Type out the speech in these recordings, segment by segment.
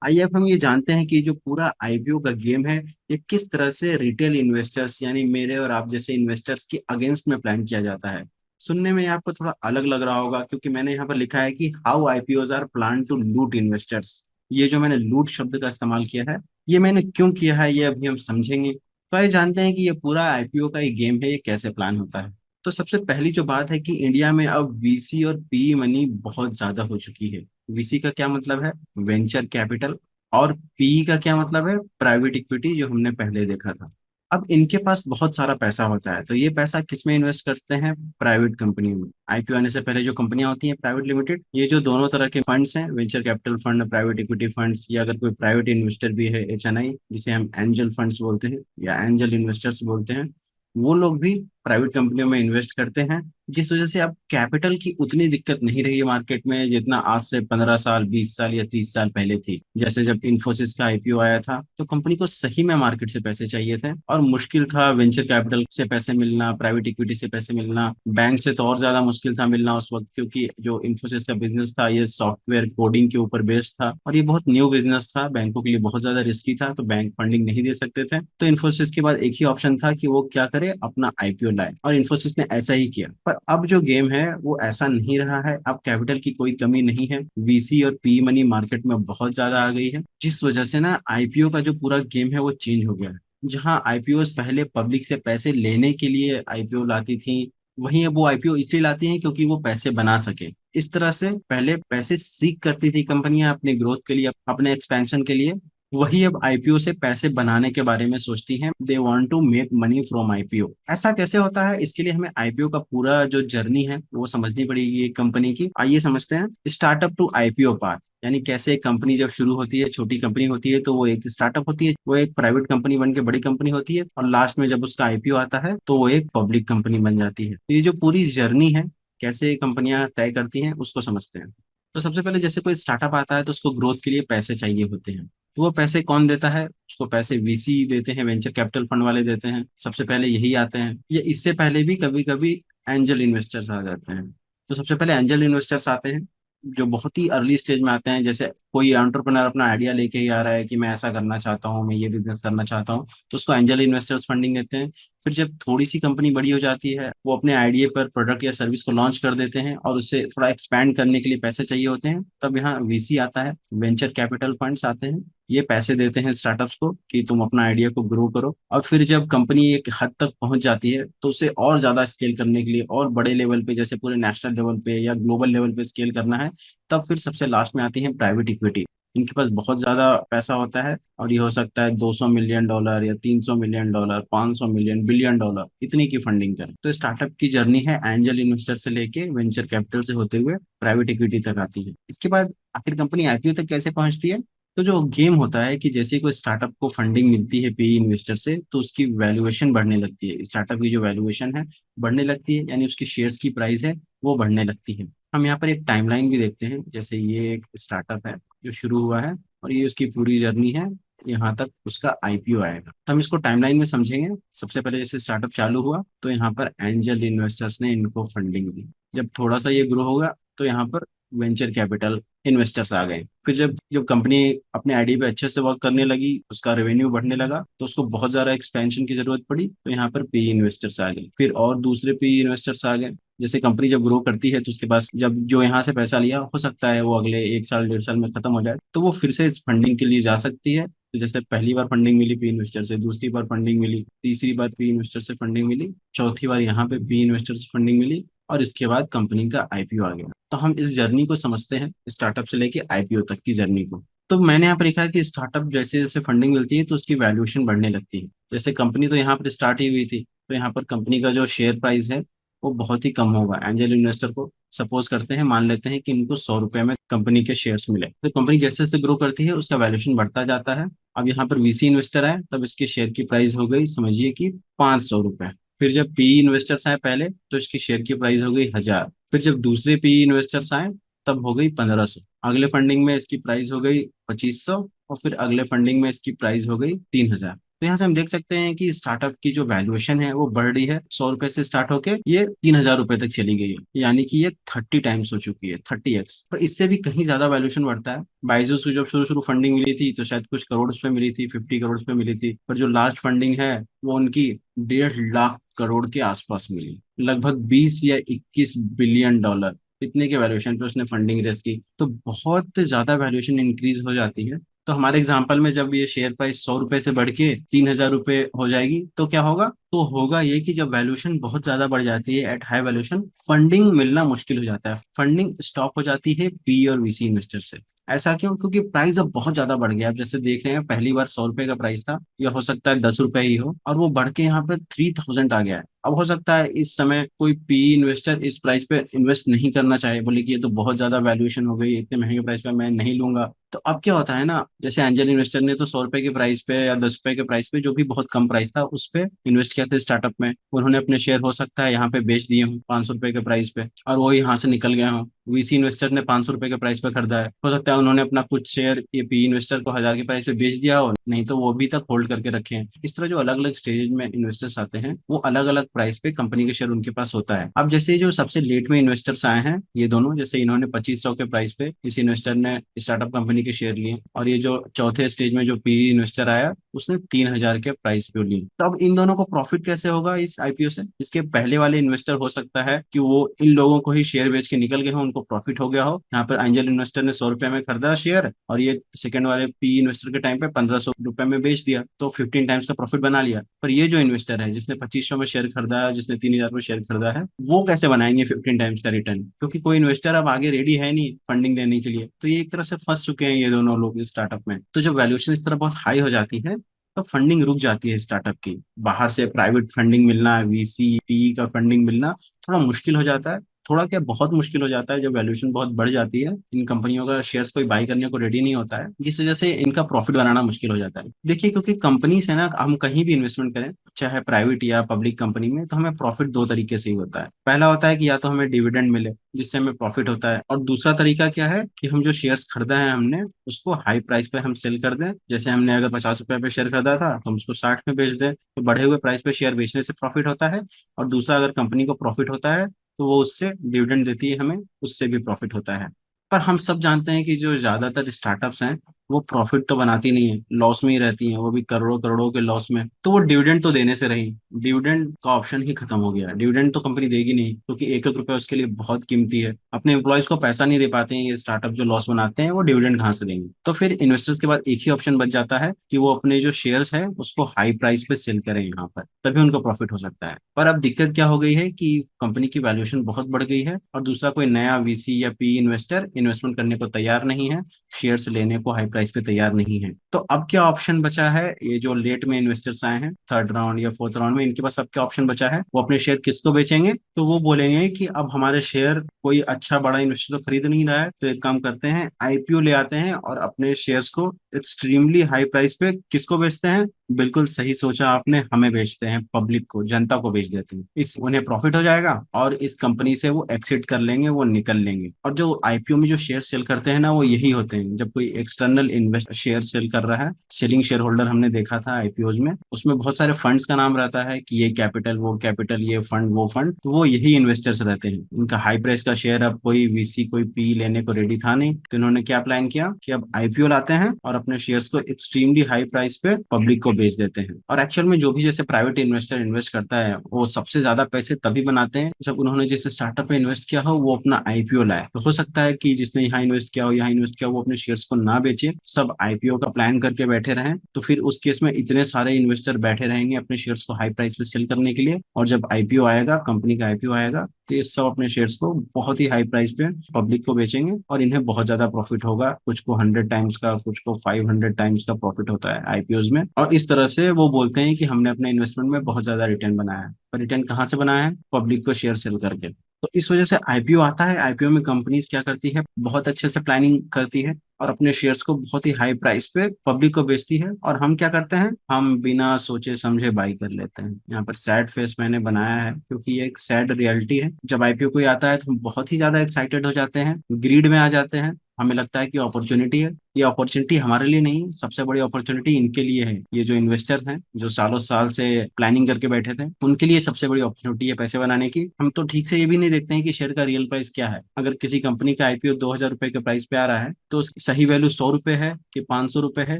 आइए अब हम ये जानते हैं कि जो पूरा आईपीओ का गेम है ये किस तरह से रिटेल इन्वेस्टर्स यानी मेरे और आप जैसे इन्वेस्टर्स के अगेंस्ट में प्लान किया जाता है। सुनने में ये आपको थोड़ा अलग लग रहा होगा क्योंकि मैंने यहाँ पर लिखा है कि how IPOs are plan to loot investors. ये जो मैंने लूट शब्द का इस्तेमाल किया है ये मैंने क्यों किया है ये अभी हम समझेंगे। तो आइए जानते हैं कि ये पूरा आईपीओ का ये गेम है ये कैसे प्लान होता है। तो सबसे पहली जो बात है कि इंडिया में अब वीसी और पी मनी बहुत ज्यादा हो चुकी है। वीसी का क्या मतलब है? Venture capital. और पी का क्या मतलब है? प्राइवेट इक्विटी, जो हमने पहले देखा था। अब इनके पास बहुत सारा पैसा होता है तो ये पैसा किस में इन्वेस्ट करते हैं? प्राइवेट कंपनी में। आईपीओ आने से पहले जो कंपनियां होती हैं प्राइवेट लिमिटेड, ये जो दोनों तरह के फंड्स हैं, venture capital fund, private equity funds, या अगर कोई प्राइवेट इन्वेस्टर भी है, एचएनआई जिसे हम एंजल फंड्स बोलते हैं या एंजल इन्वेस्टर्स बोलते हैं, वो लोग भी प्राइवेट कंपनियों में इन्वेस्ट करते हैं। जिस वजह से अब कैपिटल की उतनी दिक्कत नहीं रही है मार्केट में जितना आज से 15 साल, 20 साल या 30 साल पहले थी। जैसे जब इन्फोसिस का आईपीओ आया था तो कंपनी को सही में मार्केट से पैसे चाहिए थे और मुश्किल था वेंचर कैपिटल से पैसे मिलना, प्राइवेट इक्विटी से पैसे मिलना। बैंक से तो और ज्यादा मुश्किल था मिलना उस वक्त, क्योंकि जो इन्फोसिस का बिजनेस था ये सॉफ्टवेयर कोडिंग के ऊपर बेस्ड था और ये बहुत न्यू बिजनेस था, बैंकों के लिए बहुत ज्यादा रिस्की था, तो बैंक फंडिंग नहीं दे सकते थे। तो इन्फोसिस के बाद एक ही ऑप्शन था कि वो क्या करे, अपना आईपीओ लाए, और इन्फोसिस ने ऐसा ही किया। पर अब जो गेम है वो ऐसा नहीं रहा है। अब कैपिटल की कोई कमी नहीं है, वीसी और पी मनी मार्केट में बहुत ज्यादा आ गई है, जिस वजह से ना आईपीओ का जो पूरा गेम है वो चेंज हो गया है। जहां आईपीओ पहले पब्लिक से पैसे लेने के लिए आईपीओ लाती थी, वहीं अब वो आईपीओ इसलिए लाती हैं क्योंकि वो पैसे बना सके। इस तरह से पहले पैसे सीख करती थी कंपनियां अपने ग्रोथ के लिए, अपने एक्सपेंशन के लिए, वही अब आईपीओ से पैसे बनाने के बारे में सोचती हैं। They want to make money from IPO. ऐसा कैसे होता है, इसके लिए हमें आईपीओ का पूरा जो जर्नी है वो समझनी पड़ेगी एक कंपनी की। आइए समझते हैं स्टार्टअप टू आईपीओ पाथ। यानी कैसे एक कंपनी जब शुरू होती है, छोटी कंपनी होती है, तो वो एक स्टार्टअप होती है, वो एक प्राइवेट कंपनी बन के बड़ी कंपनी होती है, और लास्ट में जब उसका आईपीओ आता है तो वो एक पब्लिक कंपनी बन जाती है। तो ये जो पूरी जर्नी है कैसे कंपनियां तय करती हैं उसको समझते हैं। तो सबसे पहले जैसे कोई स्टार्टअप आता है तो उसको ग्रोथ के लिए पैसे चाहिए होते हैं। तो वो पैसे कौन देता है उसको? पैसे वीसी देते हैं, वेंचर कैपिटल फंड वाले देते हैं, सबसे पहले यही आते हैं। ये इससे पहले भी कभी कभी एंजल इन्वेस्टर्स आ जाते हैं। तो सबसे पहले एंजल इन्वेस्टर्स आते हैं जो बहुत ही अर्ली स्टेज में आते हैं। जैसे कोई एंटरप्रेन्योर अपना आइडिया लेके ही आ रहा है कि मैं ऐसा करना चाहता हूँ, मैं ये बिजनेस करना चाहता हूँ, तो उसको एंजल इन्वेस्टर्स फंडिंग देते हैं। फिर जब थोड़ी सी कंपनी बड़ी हो जाती है, वो अपने आइडिया पर प्रोडक्ट या सर्विस को लॉन्च कर देते हैं और उससे थोड़ा एक्सपैंड करने के लिए पैसे चाहिए होते हैं, तब यहाँ वीसी आता है, वेंचर कैपिटल फंड्स आते हैं। ये पैसे देते हैं स्टार्टअप्स को कि तुम अपना आइडिया को ग्रो करो। और फिर जब कंपनी एक हद तक पहुंच जाती है तो उसे और ज्यादा स्केल करने के लिए और बड़े लेवल पे, जैसे पूरे नेशनल लेवल पे या ग्लोबल लेवल पे स्केल करना है, तब फिर सबसे लास्ट में आती है प्राइवेट इक्विटी। इनके पास बहुत ज्यादा पैसा होता है और ये हो सकता है $200 मिलियन या $300 मिलियन, 500 मिलियन, $1 बिलियन, इतनी की फंडिंग करें। तो स्टार्टअप की जर्नी है एंजल इन्वेस्टर से लेके वेंचर कैपिटल से होते हुए प्राइवेट इक्विटी तक आती है। इसके बाद आखिर कंपनी आईपीओ तक कैसे पहुंचती है? तो जो गेम होता है कि जैसे ही कोई स्टार्टअप को फंडिंग मिलती है पी इन्वेस्टर से तो उसकी वैल्यूएशन बढ़ने लगती है। स्टार्टअप की जो वैल्यूएशन है बढ़ने लगती है, यानी उसकी शेयर्स की प्राइस है वो बढ़ने लगती है। हम यहाँ पर एक टाइमलाइन भी देखते हैं। जैसे ये एक स्टार्टअप है जो शुरू हुआ है और ये उसकी पूरी जर्नी है, यहाँ तक उसका आईपीओ आएगा। तो हम इसको टाइमलाइन में समझेंगे। सबसे पहले जैसे स्टार्टअप चालू हुआ तो यहाँ पर एंजल इन्वेस्टर्स ने इनको फंडिंग दी। जब थोड़ा सा ये ग्रो होगा तो यहाँ पर वेंचर कैपिटल इन्वेस्टर्स आ गए। फिर जब जब कंपनी अपने आईडी पे अच्छे से वर्क करने लगी, उसका रेवेन्यू बढ़ने लगा, तो उसको बहुत ज्यादा एक्सपेंशन की जरूरत पड़ी, तो यहाँ पर पी इन्वेस्टर्स आ गए। फिर और दूसरे पी इन्वेस्टर्स आ गए। जैसे कंपनी जब ग्रो करती है तो उसके पास जब जो यहाँ से पैसा लिया हो सकता है वो अगले 1 साल 1.5 साल में खत्म हो जाए, तो वो फिर से इस फंडिंग के लिए जा सकती है। तो जैसे पहली बार फंडिंग मिली पी इन्वेस्टर से, दूसरी बार फंडिंग मिली, तीसरी बार पी इन्वेस्टर से फंडिंग मिली, चौथी बार यहाँ पे पी इन्वेस्टर से फंडिंग मिली, और इसके बाद कंपनी का आईपीओ आ गया। तो हम इस जर्नी को समझते हैं, स्टार्टअप से लेके आईपीओ तक की जर्नी को। तो मैंने यहाँ पर लिखा है कि स्टार्टअप जैसे जैसे फंडिंग मिलती है तो उसकी वैल्यूएशन बढ़ने लगती है। जैसे कंपनी तो यहाँ पर स्टार्ट ही हुई थी, तो यहाँ पर कंपनी का जो शेयर प्राइस है वो बहुत ही कम होगा। एंजल इन्वेस्टर को सपोज करते हैं, मान लेते हैं कि इनको ₹100 में कंपनी के शेयर्स मिले, तो कंपनी जैसे जैसे ग्रो करती है उसका वैल्यूएशन बढ़ता जाता है। अब यहाँ पर वीसी इन्वेस्टर आए तब इसके शेयर की प्राइस हो गई, समझिए कि ₹500। फिर जब पी इन्वेस्टर्स आए पहले तो इसकी शेयर की प्राइस हो गई 1000। फिर जब दूसरे पी इन्वेस्टर्स आए तब हो गई 1500। अगले फंडिंग में इसकी प्राइस हो गई 2500, और फिर अगले फंडिंग में इसकी प्राइस हो गई 3000। तो यहाँ से हम देख सकते हैं कि स्टार्टअप की जो वैल्यूएशन है वो बढ़ रही है, 100 रुपए से स्टार्ट होके ये 3,000 रुपए तक चली गई है, यानी कि ये 30 टाइम्स हो चुकी है, 30x। पर इससे भी कहीं ज्यादा वैल्यूएशन बढ़ता है। बाइजूस को जब शुरू शुरू फंडिंग मिली थी तो शायद कुछ करोड़ पे मिली थी, 50 करोड़ पे मिली थी, पर जो लास्ट फंडिंग है वो उनकी 1.5 लाख करोड़ के आसपास मिली, लगभग 20 या 21 बिलियन डॉलर, इतने के वैल्यूएशन पे उसने फंडिंग रेस की। तो बहुत ज्यादा वैल्यूएशन इंक्रीज हो जाती है। तो हमारे एग्जाम्पल में जब ये शेयर प्राइस 100 रुपए से बढ़ के 3,000 रुपए हो जाएगी तो क्या होगा, तो होगा ये कि जब वैल्यूएशन बहुत ज्यादा बढ़ जाती है, एट हाई वैल्यूएशन, फंडिंग मिलना मुश्किल हो जाता है, फंडिंग स्टॉप हो जाती है पी और वीसी इन्वेस्टर से। ऐसा क्यों? क्योंकि प्राइस अब बहुत ज्यादा बढ़ गया। अब जैसे देख रहे हैं, पहली बार 100 रुपए का प्राइस था, या हो सकता है 10 रुपए ही हो, और वो बढ़ के यहाँ पे 3,000 आ गया है। अब हो सकता है इस समय कोई पी इन्वेस्टर इस प्राइस पे इन्वेस्ट नहीं करना चाहे, बोले कि ये तो बहुत ज्यादा वैल्यूएशन हो गई, इतने महंगे प्राइस पे मैं नहीं लूंगा। तो अब क्या होता है ना, जैसे एंजल इन्वेस्टर ने तो 100 रुपए के प्राइस पे या 10 रुपए के प्राइस पे, जो भी बहुत कम प्राइस था, उस पे इन्वेस्ट किया था स्टार्टअप में। उन्होंने अपने शेयर हो सकता है यहाँ पे बेच दिए हों 500 रुपए के प्राइस पे, और वो यहाँ से निकल गए हों। वीसी इन्वेस्टर ने 500 रुपए के प्राइस पे खरीदा है, हो सकता है उन्होंने अपना कुछ शेयर ये पी इन्वेस्टर को 1,000 के प्राइस पे बेच दिया हो, नहीं तो वो भी तक होल्ड करके रखे हैं। इस तरह जो अलग अलग स्टेज में इन्वेस्टर्स आते हैं, वो अलग अलग प्राइस पे कंपनी के शेयर उनके पास होता है। अब जैसे जो सबसे लेट में इन्वेस्टर्स आए हैं, ये दोनों, जैसे इन्होंने 2500 के प्राइस पे इस इन्वेस्टर ने स्टार्टअप कंपनी के शेयर लिए, और ये जो चौथे स्टेज में जो पी इन्वेस्टर आया उसने 3,000 के प्राइस पे ली। तो अब इन दोनों को प्रॉफिट कैसे होगा इस आईपीओ से? इसके पहले वाले इन्वेस्टर हो सकता है कि वो इन लोगों को ही शेयर बेच के निकल गए हो, उनको प्रॉफिट हो गया हो। यहाँ पर एंजल इन्वेस्टर ने 100 रुपए में खरीदा शेयर, और ये सेकंड वाले पी इन्वेस्टर के टाइम पे 1,500 रुपए में बेच दिया, तो 15 टाइम्स का प्रॉफिट बना लिया। पर ये जो इन्वेस्टर है जिसने 2500 में शेयर खरीदा है, जिसने 3,000 में शेयर खरीदा है, वो कैसे बनाएंगे 15 टाइम्स का रिटर्न? क्योंकि कोई इन्वेस्टर अब आगे रेडी है नहीं फंडिंग देने के लिए। तो ये एक तरह से फंस चुके हैं ये दोनों लोग इस स्टार्टअप में। तो जब वैल्यूएशन इस तरह बहुत हाई हो जाती है, तब फंडिंग रुक जाती है स्टार्टअप की। बाहर से प्राइवेट फंडिंग मिलना, वीसी पी का फंडिंग मिलना थोड़ा मुश्किल हो जाता है। थोड़ा क्या, बहुत मुश्किल हो जाता है जब वैल्यूएशन बहुत बढ़ जाती है, इन कंपनियों का शेयर्स कोई बाई करने को रेडी नहीं होता है, जिस वजह से इनका प्रॉफिट बनाना मुश्किल हो जाता है। देखिए, क्योंकि कंपनीज है ना, हम कहीं भी इन्वेस्टमेंट करें, चाहे प्राइवेट या पब्लिक कंपनी में, तो हमें प्रॉफिट दो तरीके से ही होता है। पहला होता है कि या तो हमें डिविडेंड मिले जिससे हमें प्रॉफिट होता है, और दूसरा तरीका क्या है कि हम जो शेयर्स खरीदा है हमने, उसको हाई प्राइस पे हम सेल कर दें। जैसे हमने अगर 50 रुपए पे शेयर खरीदा था तो हम उसको 60 में बेच दें, तो बढ़े हुए प्राइस पे शेयर बेचने से प्रॉफिट होता है। और दूसरा, अगर कंपनी को प्रॉफिट होता है तो वो उससे डिविडेंड देती है हमें, उससे भी प्रॉफिट होता है। पर हम सब जानते हैं कि जो ज्यादातर स्टार्टअप्स हैं वो प्रॉफिट तो बनाती नहीं है, लॉस में ही रहती हैं, वो भी करोड़ों करोड़ों के लॉस में। तो वो डिविडेंड तो देने से रही, डिविडेंड का ऑप्शन ही खत्म हो गया। डिविडेंड तो कंपनी देगी नहीं, क्योंकि एक एक रुपया उसके लिए बहुत कीमती है। अपने एम्प्लॉयज को पैसा नहीं दे पाते हैं ये स्टार्टअप जो लॉस बनाते हैं, वो डिविडेंड कहाँ से देंगे? तो फिर इन्वेस्टर्स के पास एक ही ऑप्शन बच जाता है कि वो अपने जो शेयर्स है उसको हाई प्राइस पे सेल करें यहाँ पर, तभी उनको प्रॉफिट हो सकता है। पर अब दिक्कत क्या हो गई है कि कंपनी की वैल्यूएशन बहुत बढ़ गई है, और दूसरा, कोई नया वीसी या पी इन्वेस्टर इन्वेस्टमेंट करने को तैयार नहीं है, शेयर्स लेने को हाई प्राइस पे तैयार नहीं है। तो अब क्या ऑप्शन बचा है? ये जो लेट में इन्वेस्टर्स आए हैं, थर्ड राउंड या फोर्थ राउंड में, इनके पास अब क्या ऑप्शन बचा है? वो अपने शेयर किसको बेचेंगे? तो वो बोलेंगे कि अब हमारे शेयर कोई अच्छा बड़ा इन्वेस्टर तो खरीद नहीं रहा है, तो एक काम करते हैं, आईपीओ ले आते हैं और अपने शेयर्स को एक्सट्रीमली हाई प्राइस पे किसको बेचते हैं? बिल्कुल सही सोचा आपने, हमें बेचते हैं, पब्लिक को, जनता को बेच देते हैं। इस उन्हें प्रॉफिट हो जाएगा, और इस कंपनी से वो एक्सिट कर लेंगे, वो निकल लेंगे। और जो आईपीओ में जो शेयर सेल करते हैं ना, वो यही होते हैं, जब कोई एक्सटर्नल इन्वेस्ट शेयर सेल कर रहा है, सेलिंग शेयर होल्डर हमने देखा था आईपीओज में, उसमें बहुत सारे फंड्स का नाम रहता है कि ये कैपिटल, वो कैपिटल, ये फंड, वो फंड, तो वो यही इन्वेस्टर्स रहते हैं। इनका हाई प्राइस का शेयर अब कोई वीसी, कोई पी लेने को रेडी था नहीं, तो इन्होंने क्या प्लान किया कि अब आईपीओ लाते हैं और अपने शेयर्स को एक्सट्रीमली हाई प्राइस पे पब्लिक को बेच देते हैं। और एक्चुअल में जो भी जैसे प्राइवेट इन्वेस्टर इन्वेस्ट करता है, वो सबसे ज्यादा पैसे तभी बनाते हैं जब उन्होंने जैसे स्टार्टअप में इन्वेस्ट किया हो, वो अपना आईपीओ लाए। तो हो सकता है कि जिसने यहाँ इन्वेस्ट किया हो, यहाँ इन्वेस्ट किया हो, वो अपने शेयर्स को ना बेचे, सब आईपीओ का प्लान करके बैठे रहें। तो फिर उस केस में इतने सारे इन्वेस्टर बैठे रहेंगे अपने शेयर्स को हाई प्राइस पे सेल करने के लिए, और जब आईपीओ आएगा, कंपनी का आईपीओ आएगा, तो ये सब अपने शेयर्स को बहुत ही हाई प्राइस पे पब्लिक को बेचेंगे, और इन्हें बहुत ज्यादा प्रॉफिट होगा। कुछ को 100 टाइम्स का, कुछ को 500 टाइम्स का प्रॉफिट होता है आईपीओज में। और इस तरह से वो बोलते हैं कि हमने अपने इन्वेस्टमेंट में बहुत ज्यादा रिटर्न बनाया है। पर रिटर्न कहाँ से बनाया है? पब्लिक को शेयर सेल करके। तो इस वजह से आईपीओ आता है। आईपीओ में कंपनीज क्या करती है, बहुत अच्छे से प्लानिंग करती है, और अपने शेयर्स को बहुत ही हाई प्राइस पे पब्लिक को बेचती है। और हम क्या करते हैं, हम बिना सोचे समझे बाई कर लेते हैं। यहाँ पर सैड फेस मैंने बनाया है, क्योंकि ये एक सैड रियलिटी है। जब आईपीओ कोई आता है तो हम बहुत ही ज्यादा एक्साइटेड हो जाते हैं, ग्रीड में आ जाते हैं, हमें लगता है कि अपॉर्चुनिटी है। ये अपॉर्चुनिटी हमारे लिए नहीं, सबसे बड़ी अपॉर्चुनिटी इनके लिए है। ये जो इन्वेस्टर हैं जो सालों साल से प्लानिंग करके बैठे थे, उनके लिए सबसे बड़ी अपॉर्चुनिटी है पैसे बनाने की। हम तो ठीक से ये भी नहीं देखते हैं कि शेयर का रियल प्राइस क्या है। अगर किसी कंपनी का आईपीओ 2,000 रुपए के प्राइस पे आ रहा है तो उसकी सही वैल्यू 100 रुपए है कि 500 रुपए है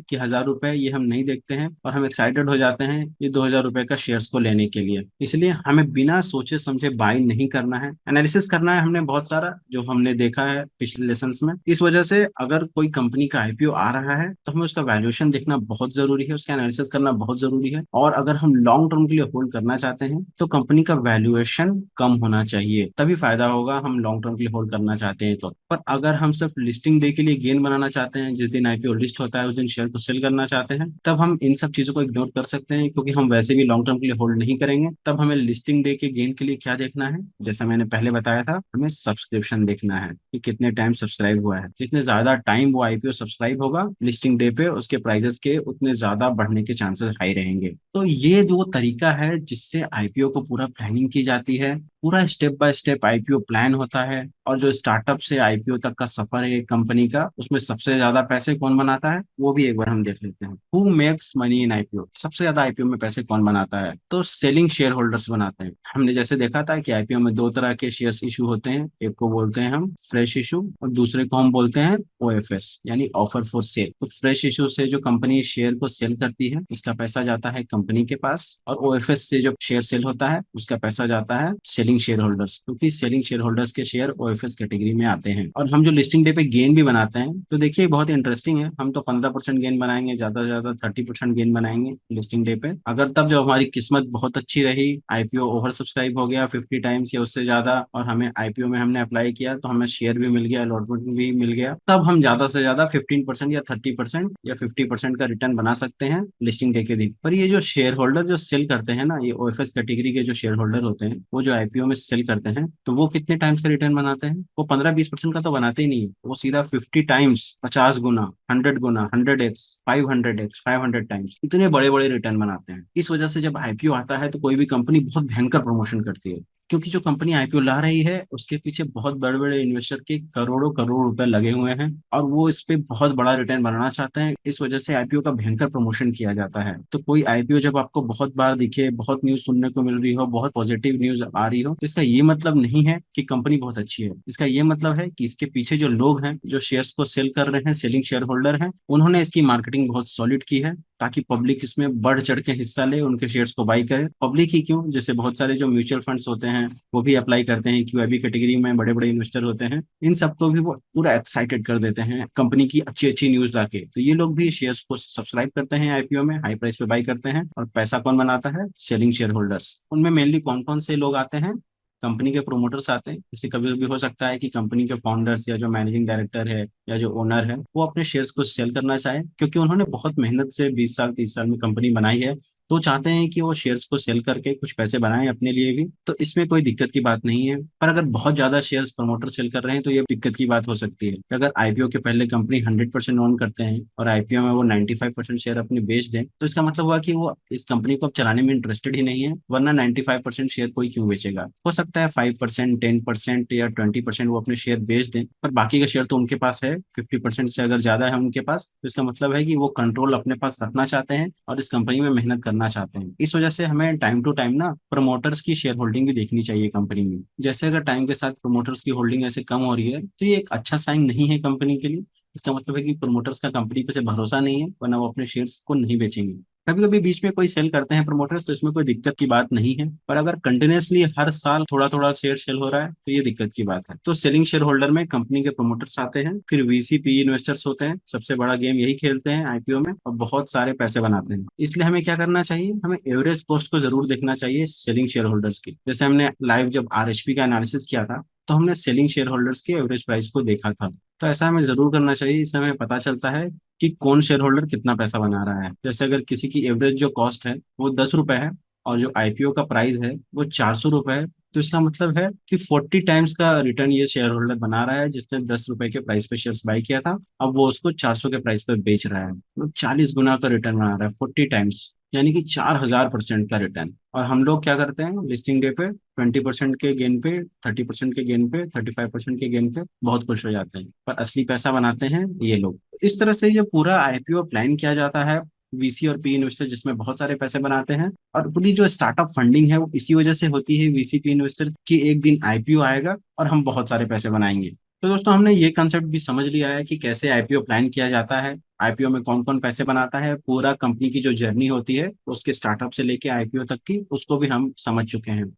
कि 1,000 रुपए है, ये हम नहीं देखते हैं, और हम एक्साइटेड हो जाते हैं ये 2,000 रुपए का शेयर्स को लेने के लिए। इसलिए हमें बिना सोचे समझे बाय नहीं करना है, एनालिसिस करना है हमने बहुत सारा, जो हमने देखा है पिछले लेसन्स में। इस वजह से अगर कोई कंपनी का आईपीओ आ रहा है तो हमें उसका वैल्यूएशन देखना बहुत जरूरी है, उसका एनालिसिस करना बहुत जरूरी है। और अगर हम लॉन्ग टर्म के लिए होल्ड करना चाहते हैं तो कंपनी का वैल्यूएशन कम होना चाहिए, तभी फायदा होगा हम लॉन्ग टर्म के लिए होल्ड करना चाहते हैं तो। पर अगर हम सिर्फ लिस्टिंग डे के लिए गेन बनाना चाहते हैं, जिस दिन आईपीओ लिस्ट होता है उस दिन शेयर को सेल करना चाहते हैं, तब हम इन सब चीजों को इग्नोर कर सकते हैं, क्योंकि हम वैसे भी लॉन्ग टर्म के लिए होल्ड नहीं करेंगे। तब हमें लिस्टिंग डे के गेन के लिए क्या देखना है, जैसा मैंने पहले बताया था, हमें सब्सक्रिप्शन देखना है कि कितने टाइम सब्सक्राइब हुआ है। जितने ज्यादा टाइम वो आईपीओ सब्सक्राइब होगा लिस्टिंग डे पे, उसके प्राइजेस के उतने ज्यादा बढ़ने के चांसेस हाई रहेंगे। तो ये जो तरीका है जिससे आईपीओ को पूरा प्लानिंग की जाती है, पूरा step by step IPO plan होता है, और जो स्टार्टअप से आईपीओ तक का सफर है एक कंपनी का, उसमें सबसे ज्यादा पैसे कौन बनाता है वो भी एक बार हम देख लेते हैं। Who makes money in IPO, सबसे ज्यादा आईपीओ में पैसे कौन बनाता है, तो सेलिंग शेयर होल्डर्स बनाते हैं। हमने जैसे देखा था कि आईपीओ में दो तरह के शेयर्स इशू होते हैं, एक को बोलते हैं हम फ्रेश इशू और दूसरे को हम बोलते हैं ओएफएस यानी ऑफर फॉर सेल। तो फ्रेश इशू से जो कंपनी शेयर को सेल करती है इसका पैसा जाता है कंपनी के पास, और ओएफएस से जो शेयर सेल होता है उसका पैसा जाता है सेलिंग शेयर होल्डर्स, क्योंकि सेलिंग शेयर होल्डर्स के शेयर ओएफएस कैटेगरी में आते हैं। और हम जो लिस्टिंग डे पे गेन भी बनाते हैं, तो देखिए बहुत इंटरेस्टिंग है, हम तो 15% गेन बनाएंगे, ज्यादा से ज्यादा 30% गेन बनाएंगे लिस्टिंग डे पे। अगर तब जब हमारी किस्मत बहुत अच्छी रही, आईपीओ ओवर सब्सक्राइब हो गया 50 टाइम्स या उससे ज्यादा, और हमें आईपीओ में हमने अप्लाई किया तो हमें शेयर भी मिल गया, अलॉटमेंट भी मिल गया, तब हम ज्यादा से ज्यादा 15% या 30% या 50% का रिटर्न बना सकते हैं लिस्टिंग डे के दिन। पर ये जो शेयर होल्डर जो सेल करते हैं ना, ये ओएफएस कैटेगरी के जो शेयर होल्डर होते हैं, वो जो आईपीओ में सेल करते हैं, तो वो कितने टाइम्स का रिटर्न बनाते हैं, वो 15-20% का तो बनाते ही नहीं है, वो सीधा 50 टाइम्स, 50 गुना, 100 गुना, 100x, 500x, 500 टाइम्स, इतने बड़े बड़े रिटर्न बनाते हैं। इस वजह से जब आईपीओ आता है तो कोई भी कंपनी बहुत भयंकर प्रमोशन करती है, क्योंकि जो कंपनी आईपीओ ला रही है उसके पीछे बहुत बड़े बड़े इन्वेस्टर के करोड़ों करोड़ रुपए लगे हुए हैं, और वो इस पे बहुत बड़ा रिटर्न बनाना चाहते हैं। इस वजह से आईपीओ का भयंकर प्रमोशन किया जाता है। तो कोई आईपीओ जब आपको बहुत बार दिखे, बहुत न्यूज सुनने को मिल रही हो, बहुत पॉजिटिव न्यूज आ रही हो, तो इसका ये मतलब नहीं है कि कंपनी बहुत अच्छी है। इसका ये मतलब है कि इसके पीछे जो लोग हैं जो शेयर्स को सेल कर रहे हैं, सेलिंग शेयर होल्डर हैं, उन्होंने इसकी मार्केटिंग बहुत सॉलिड की है, ताकि पब्लिक इसमें बढ़ चढ़ के हिस्सा ले, उनके शेयर्स को बाई करे। पब्लिक ही क्यों, जैसे बहुत सारे जो म्यूचुअल फंड्स होते हैं वो भी अप्लाई करते हैं, क्यूआईबी कैटेगरी में बड़े बड़े इन्वेस्टर होते हैं, इन सबको भी वो पूरा एक्साइटेड कर देते हैं कंपनी की अच्छी अच्छी न्यूज लाके। तो ये लोग भी शेयर्स को सब्सक्राइब करते हैं, आईपीओ में हाई प्राइस पे बाई करते हैं, और पैसा कौन बनाता है, सेलिंग शेयर होल्डर्स। उनमें मेनली कौन कौन से लोग आते हैं, कंपनी के प्रोमोटर्स आते हैं। जैसे कभी कभी हो सकता है कि कंपनी के फाउंडर्स या जो मैनेजिंग डायरेक्टर है या जो ओनर है वो अपने शेयर्स को सेल करना चाहे, क्योंकि उन्होंने बहुत मेहनत से 20 साल 30 साल में कंपनी बनाई है, तो चाहते हैं कि वो शेयर्स को सेल करके कुछ पैसे बनाएं अपने लिए भी। तो इसमें कोई दिक्कत की बात नहीं है। पर अगर बहुत ज्यादा शेयर्स प्रमोटर सेल कर रहे हैं तो ये दिक्कत की बात हो सकती है कि अगर आईपीओ के पहले कंपनी 100% ओन करते हैं और आईपीओ में वो 95% शेयर अपने बेच दें, तो इसका मतलब हुआ कि वो इस कंपनी को अब चलाने में इंटरेस्टेड ही नहीं है, वरना 95% शेयर कोई क्यों बेचेगा। हो सकता है 5%, 10% या 20% वो अपने शेयर बेच दें, पर बाकी का शेयर तो उनके पास है, 50% से अगर ज्यादा है उनके पास, तो इसका मतलब है कि वो कंट्रोल अपने पास रखना चाहते हैं और इस कंपनी में मेहनत करना चाहते हैं। इस वजह से हमें टाइम टू टाइम ना प्रमोटर्स की शेयर होल्डिंग भी देखनी चाहिए कंपनी में। जैसे अगर टाइम के साथ प्रमोटर्स की होल्डिंग ऐसे कम हो रही है तो ये एक अच्छा साइन नहीं है कंपनी के लिए। इसका मतलब है कि प्रमोटर्स का कंपनी पे से भरोसा नहीं है, वरना वो अपने शेयर्स को नहीं बेचेंगे। कभी कभी बीच में कोई सेल करते हैं प्रमोटर्स, तो इसमें कोई दिक्कत की बात नहीं है, पर अगर कंटिन्यूअसली हर साल थोड़ा थोड़ा शेयर सेल हो रहा है तो ये दिक्कत की बात है। तो सेलिंग शेयर होल्डर में कंपनी के प्रमोटर्स आते हैं, फिर वीसीपी इन्वेस्टर्स होते हैं, सबसे बड़ा गेम यही खेलते हैं आईपीओ में और बहुत सारे पैसे बनाते हैं। इसलिए हमें क्या करना चाहिए, हमें एवरेज कॉस्ट को जरूर देखना चाहिए सेलिंग शेयर होल्डर्स की। जैसे हमने लाइव जब आरएचपी का एनालिसिस किया था तो हमने सेलिंग शेयर होल्डर्स के एवरेज प्राइस को देखा था। तो ऐसा हमें जरूर करना चाहिए, इससे हमें पता चलता है कि कौन शेयर होल्डर कितना पैसा बना रहा है। जैसे अगर किसी की एवरेज जो कॉस्ट है वो 10 रुपए है और जो आईपीओ का प्राइस है वो 400 रुपए है, तो इसका मतलब है कि 40 टाइम्स का रिटर्न ये शेयर होल्डर बना रहा है, जिसने 10 रुपए के प्राइस पे शेयर बाई किया था, अब वो उसको 400 के प्राइस पे बेच रहा है, तो 40 गुना का रिटर्न बना रहा है, 40 टाइम्स, यानी कि 4,000% का रिटर्न। और हम लोग क्या करते हैं, लिस्टिंग डे पे 20% के गेन पे, 30% के गेन पे, 35% के गेन पे बहुत खुश हो जाते हैं, पर असली पैसा बनाते हैं ये लोग। इस तरह से ये पूरा आईपीओ प्लान किया जाता है, वीसी और पी इन्वेस्टर जिसमें बहुत सारे पैसे बनाते हैं। और पूरी जो स्टार्टअप फंडिंग है वो इसी वजह से होती है, वीसी पी इन्वेस्टर की एक दिन आईपीओ आएगा और हम बहुत सारे पैसे बनाएंगे। तो दोस्तों हमने ये कंसेप्ट भी समझ लिया है कि कैसे आईपीओ प्लान किया जाता है, आईपीओ में कौन कौन पैसे बनाता है, पूरा कंपनी की जो जर्नी होती है उसके स्टार्टअप से लेके आईपीओ तक की, उसको भी हम समझ चुके हैं।